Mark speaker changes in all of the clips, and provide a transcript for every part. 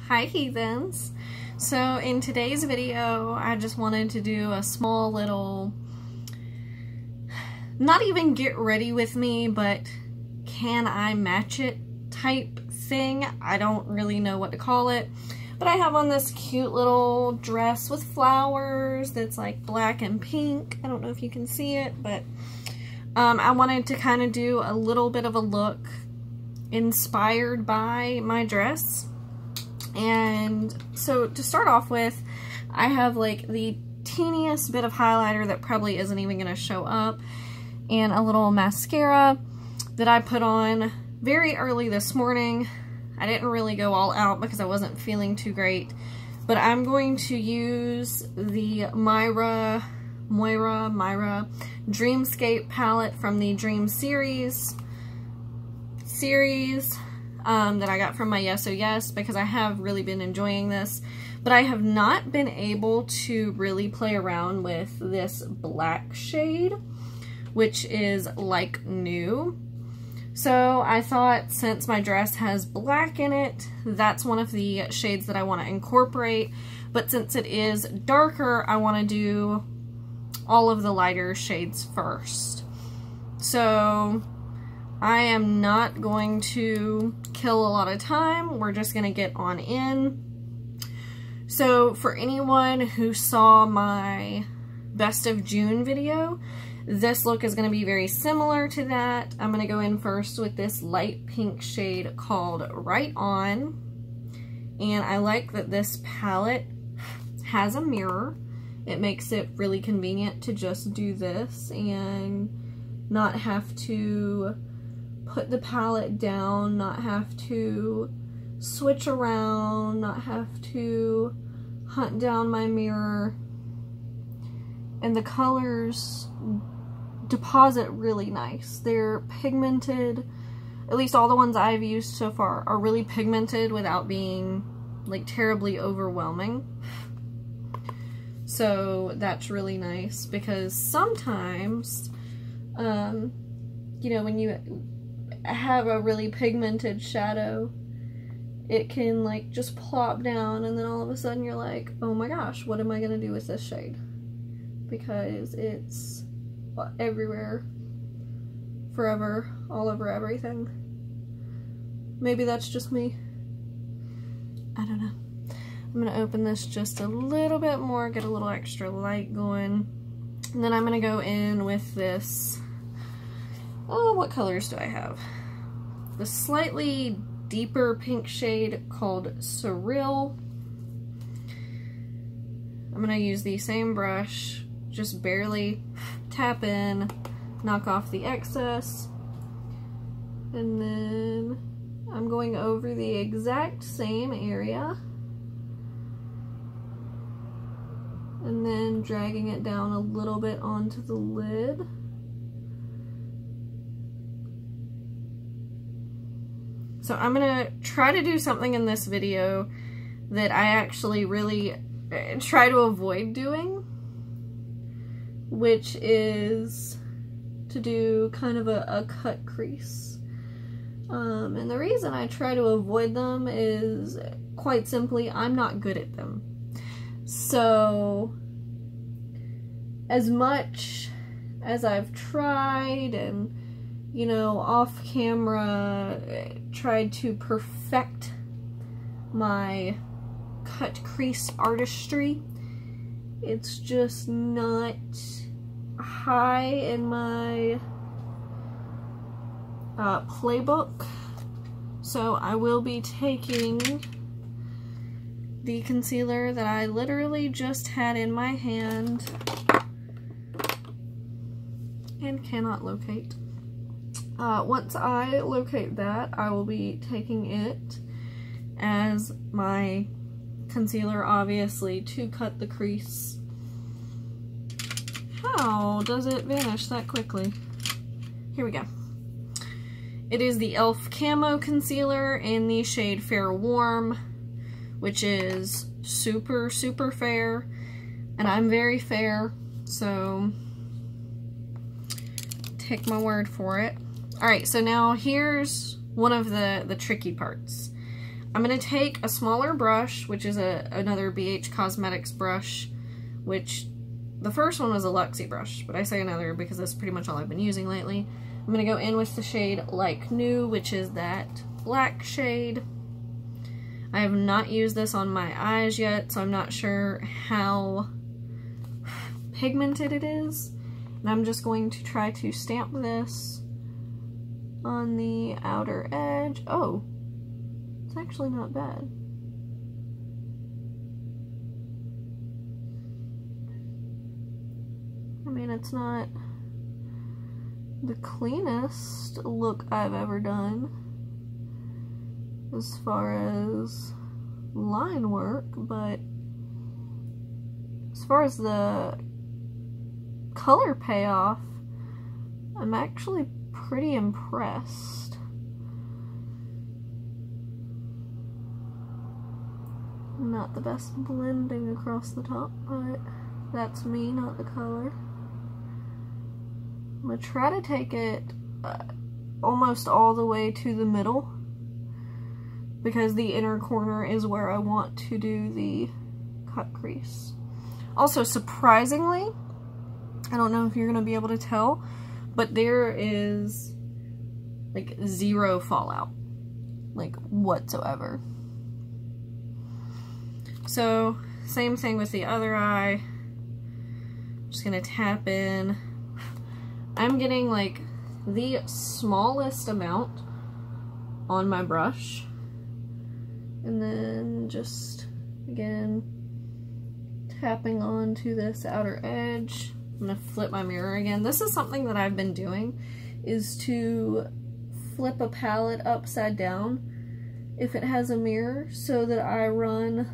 Speaker 1: Hi heathens! So in today's video I just wanted to do a small little, not even get ready with me, but can I match it type thing. I don't really know what to call it, but I have on this cute little dress with flowers that's like black and pink. I don't know if you can see it, but I wanted to kind of do a little bit of a look inspired by my dress. And so to start off with, I have like the teeniest bit of highlighter that probably isn't even going to show up, and a little mascara that I put on very early this morning. I didn't really go all out because I wasn't feeling too great, but I'm going to use the Myra Dreamscape palette from the Dream series that I got from my Yes because I have really been enjoying this, but I have not been able to really play around with this black shade, which is like new. So I thought, since my dress has black in it, that's one of the shades that I want to incorporate, but since it is darker, I want to do all of the lighter shades first. So I am not going to kill a lot of time. We're just going to get on in. So for anyone who saw my Best of June video, this look is going to be very similar to that. I'm going to go in first with this light pink shade called Right On. And I like that this palette has a mirror. It makes it really convenient to just do this and not have to put the palette down, not have to switch around, not have to hunt down my mirror. And the colors deposit really nice. They're pigmented, at least all the ones I've used so far are really pigmented without being like terribly overwhelming. So that's really nice, because sometimes you know, when you have a really pigmented shadow, it can like just plop down and then all of a sudden you're like, oh my gosh, what am I gonna do with this shade? Because it's everywhere, forever, all over everything. Maybe that's just me. I don't know. I'm gonna open this just a little bit more, get a little extra light going, and then I'm gonna go in with this, oh, what colors do I have? The slightly deeper pink shade called Surreal. I'm gonna use the same brush, just barely tap in, knock off the excess, and then I'm going over the exact same area and then dragging it down a little bit onto the lid. So I'm gonna try to do something in this video that I actually really try to avoid doing, which is to do kind of a cut crease. And the reason I try to avoid them is, quite simply, I'm not good at them. So as much as I've tried and, you know, off camera tried to perfect my cut crease artistry, it's just not high in my playbook. So I will be taking the concealer that I literally just had in my hand and cannot locate. Once I locate that, I will be taking it as my concealer, obviously, to cut the crease. How does it vanish that quickly? Here we go. It is the e.l.f. Camo Concealer in the shade Fair Warm, which is super, super fair, and I'm very fair, so take my word for it. Alright, so now here's one of the tricky parts. I'm going to take a smaller brush, which is another BH Cosmetics brush, which the first one was a Luxie brush, but I say another because that's pretty much all I've been using lately. I'm going to go in with the shade Like New, which is that black shade. I have not used this on my eyes yet, so I'm not sure how pigmented it is. And I'm just going to try to stamp this on the outer edge. Oh, it's actually not bad. I mean, it's not the cleanest look I've ever done as far as line work, but as far as the color payoff, I'm actually pretty impressed. Not the best blending across the top, but that's me, not the color. I'm going to try to take it almost all the way to the middle, because the inner corner is where I want to do the cut crease. Also, surprisingly, I don't know if you're going to be able to tell, but there is like zero fallout, like whatsoever. So, same thing with the other eye. I'm just going to tap in. I'm getting like the smallest amount on my brush, and then just again tapping onto this outer edge. I'm gonna flip my mirror again. This is something that I've been doing, is to flip a palette upside down if it has a mirror, so that I run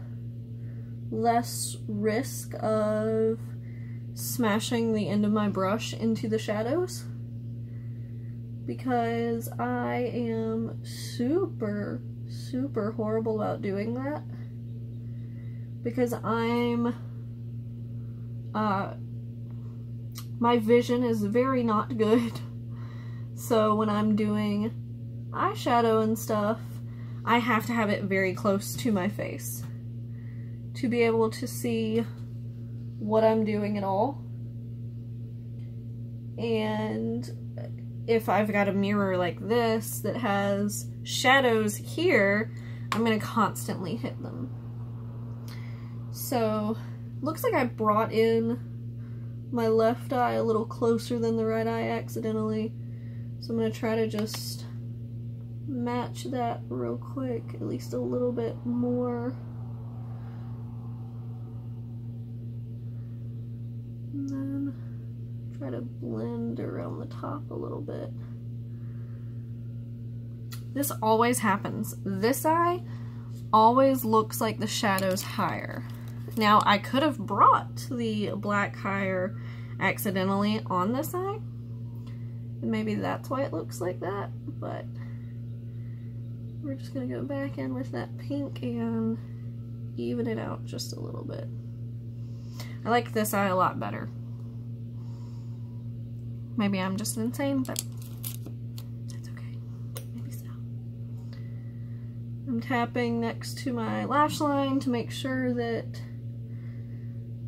Speaker 1: less risk of smashing the end of my brush into the shadows, because I am super horrible about doing that, because I'm my vision is very not good. So when I'm doing eyeshadow and stuff, I have to have it very close to my face to be able to see what I'm doing at all. And if I've got a mirror like this that has shadows here, I'm going to constantly hit them. So, looks like I brought in my left eye a little closer than the right eye accidentally. So I'm going to try to just match that real quick, at least a little bit more. And then try to blend around the top a little bit. This always happens. This eye always looks like the shadow's higher. Now, I could have brought the black higher accidentally on this eye, and maybe that's why it looks like that, but we're just going to go back in with that pink and even it out just a little bit. I like this eye a lot better. Maybe I'm just insane, but that's okay. Maybe so. I'm tapping next to my lash line to make sure that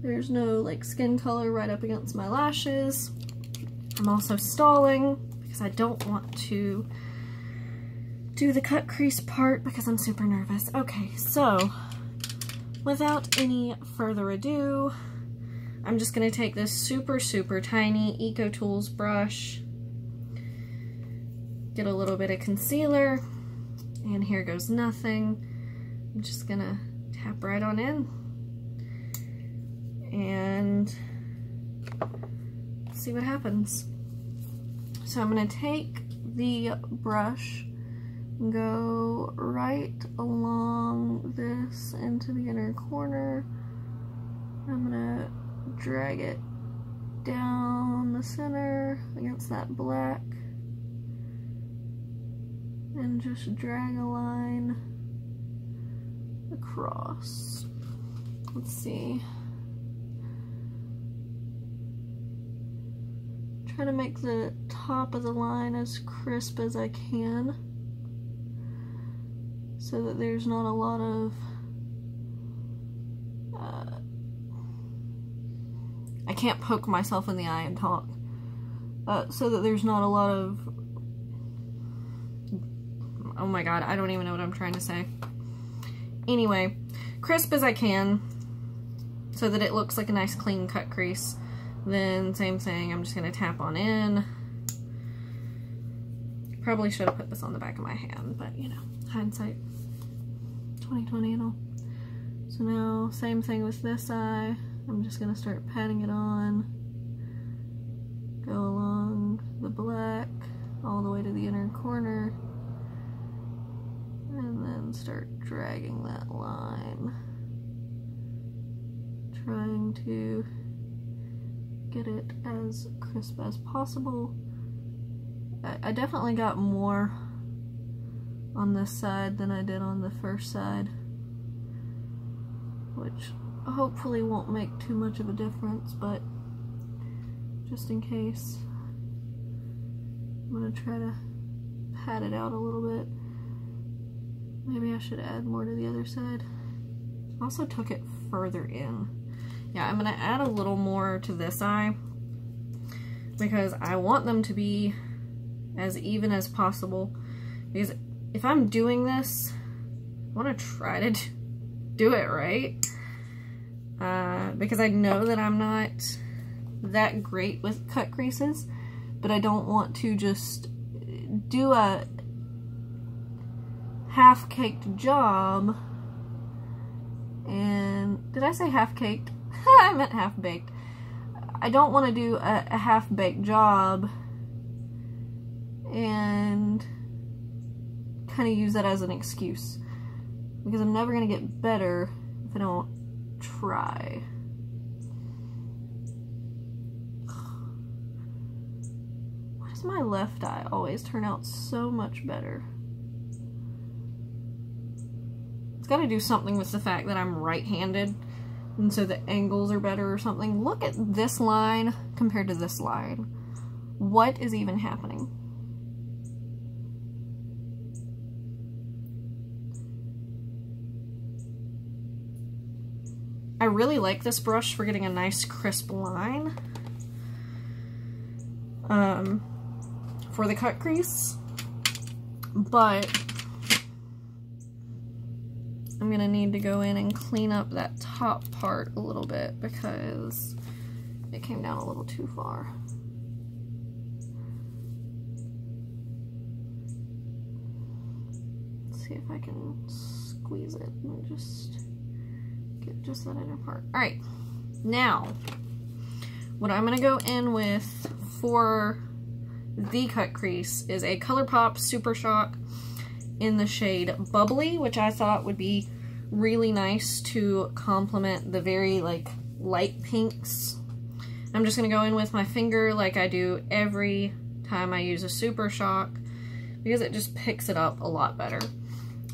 Speaker 1: there's no like skin color right up against my lashes. I'm also stalling because I don't want to do the cut crease part because I'm super nervous. Okay, so without any further ado, I'm just going to take this super tiny Eco Tools brush, get a little bit of concealer, and here goes nothing. I'm just going to tap right on in and see what happens. So I'm going to take the brush, go right along this into the inner corner. I'm going to drag it down the center against that black and just drag a line across. Let's see. Try to make the top of the line as crisp as I can so that there's not a lot of I can't poke myself in the eye and talk. So that there's not a lot of, oh my god, I don't even know what I'm trying to say. Anyway, crisp as I can, so that it looks like a nice clean cut crease. Then same thing, I'm just going to tap on in. Probably should have put this on the back of my hand, but you know, hindsight 2020 and all. So now, same thing with this eye. I'm just going to start patting it on. Go along the black, all the way to the inner corner. And then start dragging that line. Trying to get it as crisp as possible. I definitely got more on this side than I did on the first side, which hopefully won't make too much of a difference, but just in case, I'm gonna try to pat it out a little bit. Maybe I should add more to the other side. I also took it further in. Yeah, I'm gonna add a little more to this eye because I want them to be as even as possible, because if I'm doing this, I want to try to do it right, because I know that I'm not that great with cut creases, but I don't want to just do a half-caked job. And did I say half-caked? I meant half-baked. I don't want to do a half-baked job and kind of use that as an excuse, because I'm never going to get better if I don't try. Why does my left eye always turn out so much better? It's got to do something with the fact that I'm right-handed, and so the angles are better or something. Look at this line compared to this line. What is even happening? I really like this brush for getting a nice crisp line for the cut crease, but I'm gonna need to go in and clean up that top part a little bit because it came down a little too far. Let's see if I can squeeze it and just get just that inner part. Alright, now what I'm going to go in with for the cut crease is a ColourPop Super Shock in the shade Bubbly, which I thought would be really nice to complement the very like light pinks. I'm just going to go in with my finger like I do every time I use a Super Shock, because it just picks it up a lot better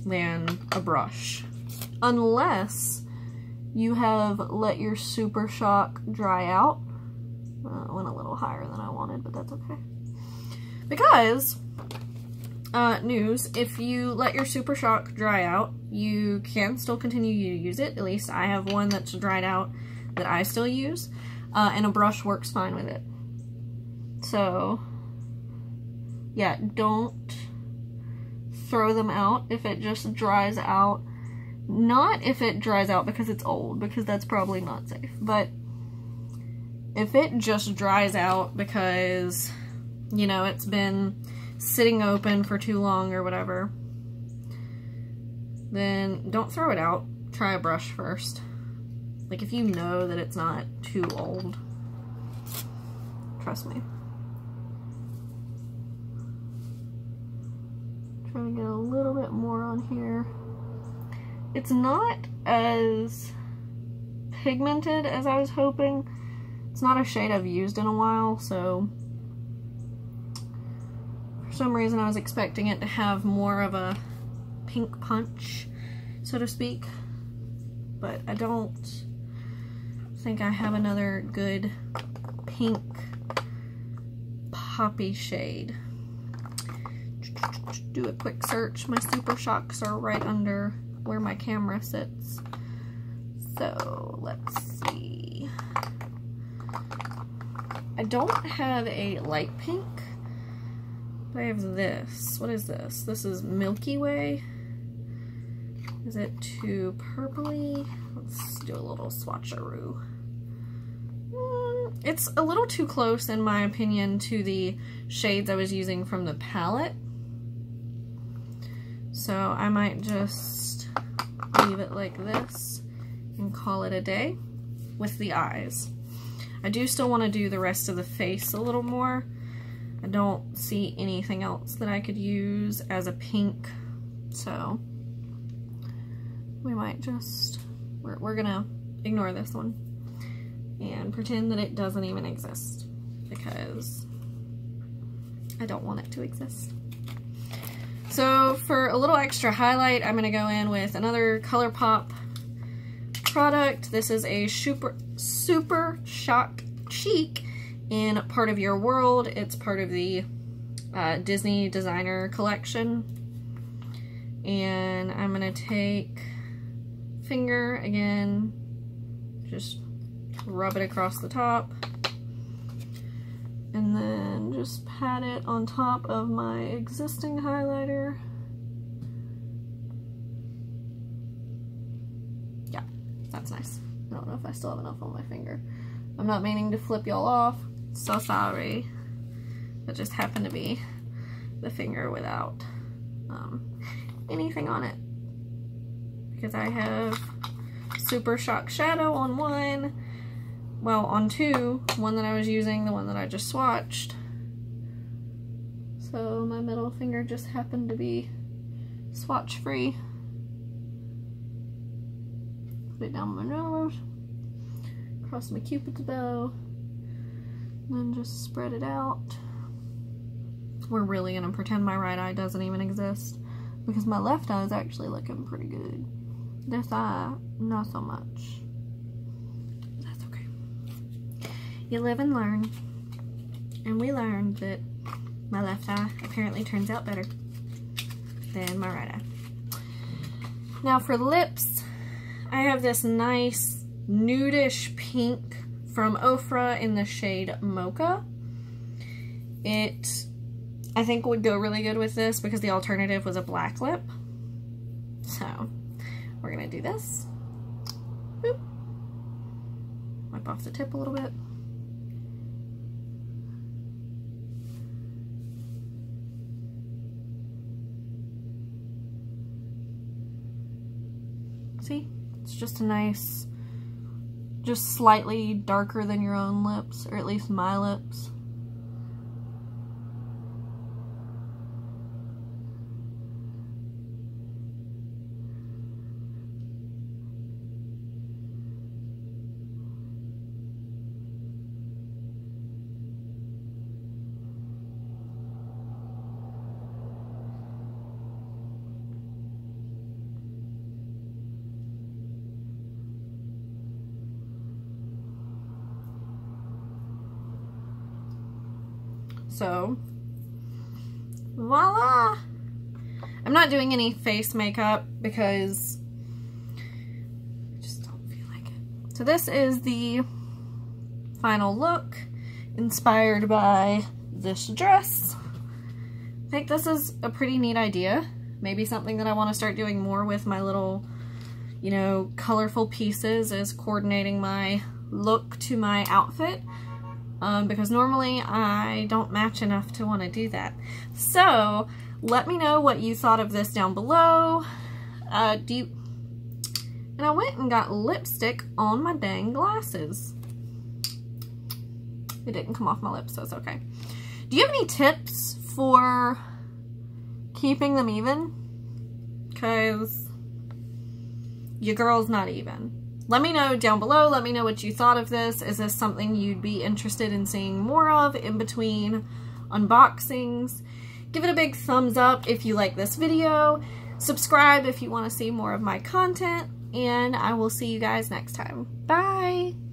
Speaker 1: than a brush. Unless you have let your Super Shock dry out. It went a little higher than I wanted, but that's okay. Because, news, if you let your Super Shock dry out, you can still continue to use it. At least I have one that's dried out that I still use, and a brush works fine with it. So, yeah, don't throw them out if it just dries out. Not if it dries out because it's old, because that's probably not safe, but if it just dries out because, you know, it's been sitting open for too long or whatever, then don't throw it out. Try a brush first. Like, if you know that it's not too old. Trust me. Trying to get a little bit more on here. It's not as pigmented as I was hoping. It's not a shade I've used in a while, so for some reason I was expecting it to have more of a pink punch, so to speak, but I don't think I have another good pink poppy shade. do a quick search. My Super Shocks are right under where my camera sits. So let's see. I don't have a light pink, but I have this. What is this? This is Milky Way. Is it too purpley? Let's do a little swatcheroo. It's a little too close, in my opinion, to the shades I was using from the palette. So I might just leave it like this and call it a day with the eyes. I do still want to do the rest of the face a little more. I don't see anything else that I could use as a pink, so we might just, we're gonna ignore this one and pretend that it doesn't even exist, because I don't want it to exist. So for a little extra highlight, I'm gonna go in with another ColourPop product. This is a Super Shock Cheek in Part of Your World. It's part of the Disney Designer Collection. And I'm gonna take finger again, just rub it across the top, and then just pat it on top of my existing highlighter. Yeah, that's nice. I don't know if I still have enough on my finger. I'm not meaning to flip y'all off, so sorry. That just happened to be the finger without anything on it, because I have Super Shock Shadow on one, well, on two, one that I was using, the one that I just swatched. So my middle finger just happened to be swatch free. Put it down my nose, across my Cupid's bow, and then just spread it out. We're really gonna pretend my right eye doesn't even exist, because my left eye is actually looking pretty good. This eye, not so much. That's okay. You live and learn. And we learned that my left eye apparently turns out better than my right eye. Now for lips, I have this nice nudish pink from Ofra in the shade Mocha. It, I think, would go really good with this because the alternative was a black lip. So we're gonna do this. Boop. Wipe off the tip a little bit. See? It's just a nice, just slightly darker than your own lips, or at least my lips. So, voila! I'm not doing any face makeup because I just don't feel like it. So this is the final look, inspired by this dress. I think this is a pretty neat idea. Maybe something that I want to start doing more with my little, you know, colorful pieces, is coordinating my look to my outfit. Because normally I don't match enough to want to do that. So let me know what you thought of this down below. And I went and got lipstick on my dang glasses. It didn't come off my lips, so it's okay. Do you have any tips for keeping them even? Because your girl's not even. Let me know down below. Let me know what you thought of this. Is this something you'd be interested in seeing more of in between unboxings? Give it a big thumbs up if you like this video. Subscribe if you want to see more of my content. And I will see you guys next time. Bye!